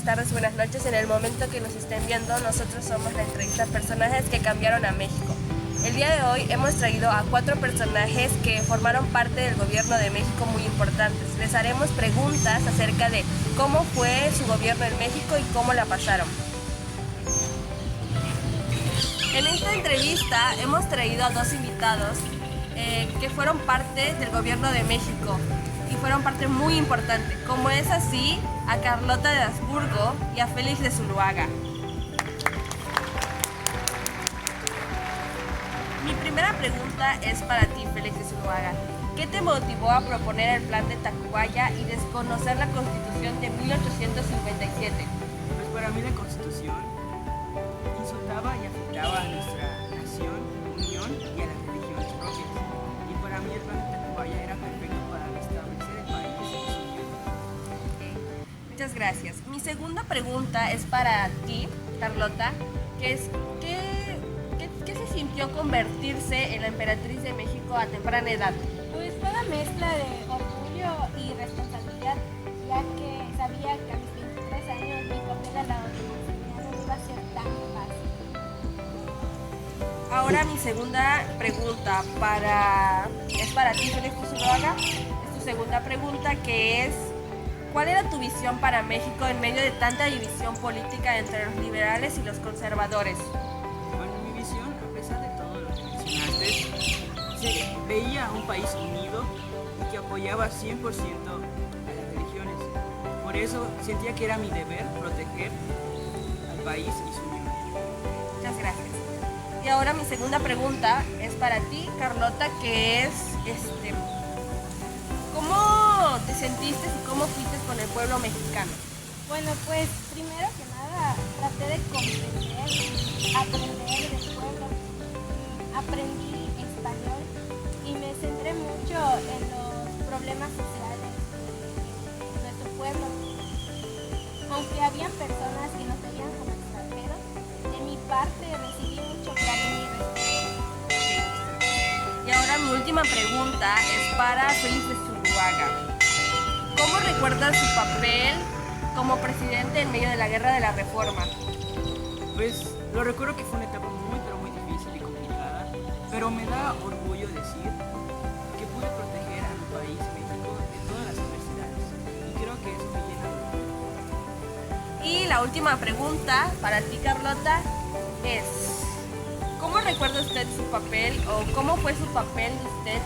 tardes, buenas noches. En el momento que nos estén viendo, nosotros somos la entrevista Personajes que cambiaron a México. El día de hoy hemos traído a 4 personajes que formaron parte del gobierno de México muy importantes. Les haremos preguntas acerca de cómo fue su gobierno en México y cómo la pasaron. En esta entrevista hemos traído a 2 invitados que fueron parte del gobierno de México y fueron parte muy importante, como es así a Carlota de Habsburgo y a Félix de Zuloaga. Mi primera pregunta es para ti, Félix de Zuloaga. ¿Qué te motivó a proponer el plan de Tacubaya y desconocer la Constitución de 1857? Pues para mí la Constitución insultaba y afectaba a nuestra nación, unión y a las religiones propias. Y para mí el plan de Tacubaya era perfecto para restablecer el país y su unión. Muchas gracias. Mi segunda pregunta es para ti, Carlota, que es ¿qué se sintió convertirse en la emperatriz de México a temprana edad? Pues fue una mezcla de orgullo y responsabilidad, ya que sabía que a mis 23 años mi papel al lado de Maximiliano no iba a ser tan fácil. Ahora mi segunda pregunta es para ti, Félix de Zuloaga. Es tu segunda pregunta, que es ¿cuál era tu visión para México en medio de tanta división política entre los liberales y los conservadores? Bueno, mi visión, a pesar de todo lo que mencionaste, se veía un país unido y que apoyaba 100% a las religiones. Por eso sentía que era mi deber proteger al país y su unión. Muchas gracias. Y ahora mi segunda pregunta es para ti, Carlota, que es ¿cómo te sentiste y cómo fuiste con el pueblo mexicano? Bueno, pues primero que nada traté de comprender, aprender del pueblo. Aprendí español y me centré mucho en los problemas sociales de nuestro pueblo. Aunque habían personas que nos veían como extranjeros, de mi parte recibí mucho cariño y respeto. Y ahora mi última pregunta es para Félix de Zuloaga. ¿Cómo recuerdas su papel como presidente en medio de la Guerra de la Reforma? Pues lo recuerdo que fue una etapa muy pero muy difícil y complicada, pero me da orgullo decir que pude proteger a mi país, México, de todas las adversidades. Y creo que eso me llena de orgullo. Y la última pregunta para ti, Carlota, es ¿cómo recuerda usted su papel o cómo fue su papel de usted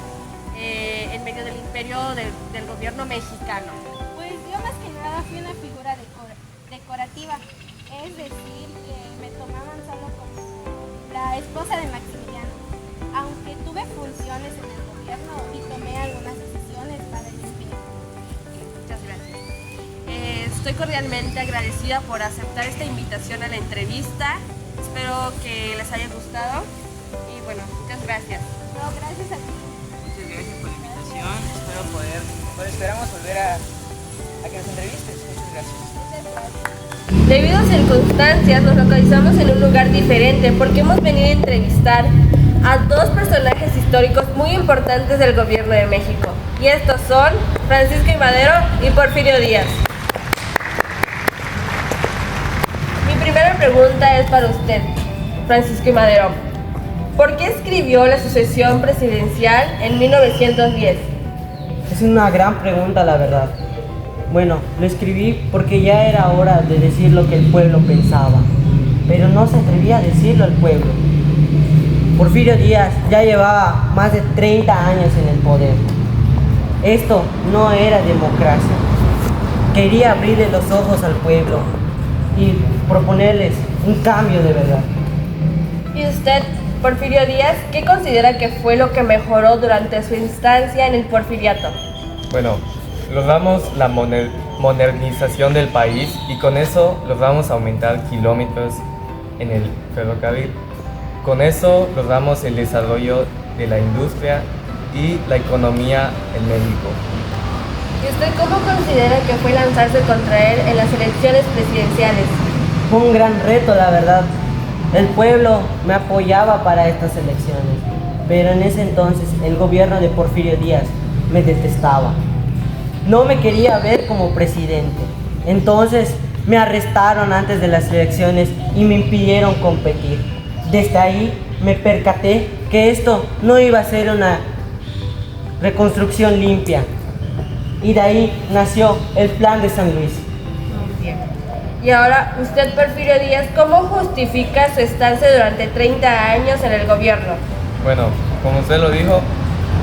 en medio del imperio del gobierno mexicano? Pues yo más que nada fui una figura decorativa, es decir, que me tomaban solo como la esposa de Maximiliano, aunque tuve funciones en el gobierno y tomé algunas decisiones para el imperio. Muchas gracias. Estoy cordialmente agradecida por aceptar esta invitación a la entrevista. Espero que les haya gustado y bueno, muchas gracias. No, gracias a ti. Muchas gracias por la invitación. Esperamos volver a que nos entrevistes. Muchas gracias. Muchas gracias. Debido a circunstancias nos localizamos en un lugar diferente porque hemos venido a entrevistar a 2 personajes históricos muy importantes del gobierno de México. Y estos son Francisco I. Madero y Porfirio Díaz. Mi primera pregunta es para usted, Francisco I. Madero. ¿Por qué escribió la sucesión presidencial en 1910? Es una gran pregunta, la verdad. Bueno, lo escribí porque ya era hora de decir lo que el pueblo pensaba, pero no se atrevía a decirlo al pueblo. Porfirio Díaz ya llevaba más de 30 años en el poder. Esto no era democracia. Quería abrirle los ojos al pueblo y proponerles un cambio de verdad. ¿Y usted, Porfirio Díaz, qué considera que fue lo que mejoró durante su instancia en el porfiriato? Bueno, logramos la modernización del país y con eso logramos aumentar kilómetros en el ferrocarril. Con eso logramos el desarrollo de la industria y la economía en México. ¿Y usted cómo considera que fue lanzarse contra él en las elecciones presidenciales? Fue un gran reto, la verdad. El pueblo me apoyaba para estas elecciones, pero en ese entonces el gobierno de Porfirio Díaz me detestaba. No me quería ver como presidente. Entonces Me arrestaron antes de las elecciones y me impidieron competir. Desde ahí me percaté que esto no iba a ser una reconstrucción limpia. Y de ahí nació el Plan de San Luis. Muy bien. Y ahora, usted, Porfirio Díaz, ¿cómo justifica su estancia durante 30 años en el gobierno? Bueno, como usted lo dijo,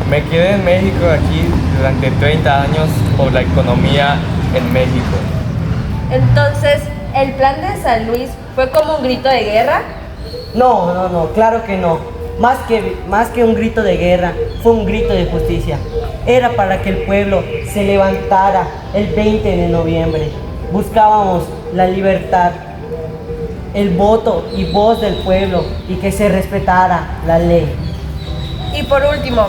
me quedé en México aquí durante 30 años por la economía en México. Entonces, ¿el Plan de San Luis fue como un grito de guerra? No, claro que no. Más que un grito de guerra, fue un grito de justicia. Era para que el pueblo se levantara el 20 de noviembre. Buscábamos la libertad, el voto y voz del pueblo y que se respetara la ley. Y por último,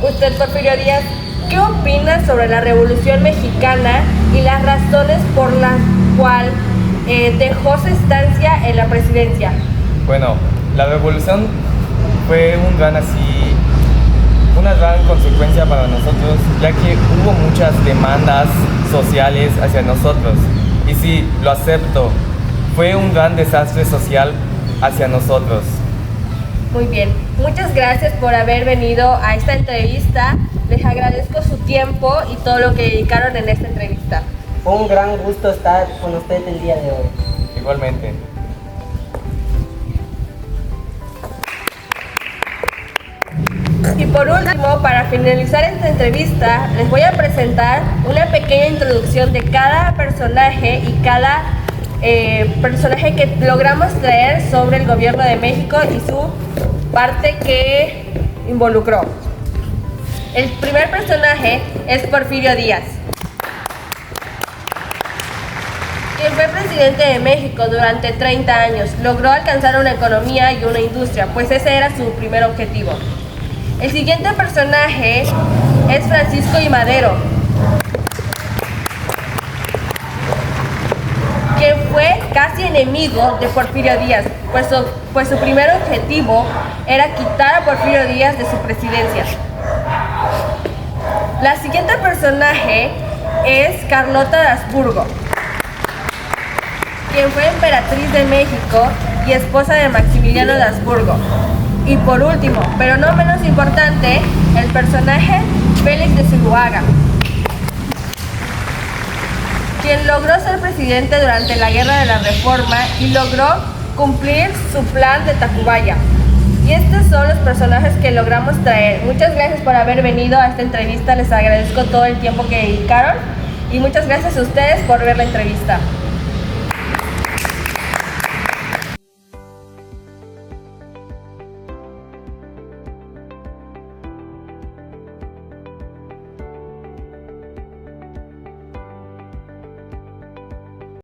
usted, Porfirio Díaz, ¿qué opina sobre la Revolución Mexicana y las razones por las cuales dejó su estancia en la presidencia? Bueno, la revolución fue una gran consecuencia para nosotros, ya que hubo muchas demandas sociales hacia nosotros. Y sí, lo acepto, fue un gran desastre social hacia nosotros. Muy bien, muchas gracias por haber venido a esta entrevista. Les agradezco su tiempo y todo lo que dedicaron en esta entrevista. Fue un gran gusto estar con usted el día de hoy. Igualmente. Y por último, para finalizar esta entrevista, les voy a presentar una pequeña introducción de cada personaje y cada personaje que logramos traer sobre el gobierno de México y su parte que involucró. El primer personaje es Porfirio Díaz, quien fue presidente de México durante 30 años. Logró alcanzar una economía y una industria, pues ese era su primer objetivo. El siguiente personaje es Francisco I. Madero, quien fue casi enemigo de Porfirio Díaz, pues su primer objetivo era quitar a Porfirio Díaz de su presidencia. La siguiente personaje es Carlota de Habsburgo, quien fue emperatriz de México y esposa de Maximiliano de Habsburgo. Y por último, pero no menos importante, el personaje Félix de Zuloaga, quien logró ser presidente durante la Guerra de la Reforma y logró cumplir su plan de Tacubaya. Y estos son los personajes que logramos traer. Muchas gracias por haber venido a esta entrevista, les agradezco todo el tiempo que dedicaron y muchas gracias a ustedes por ver la entrevista.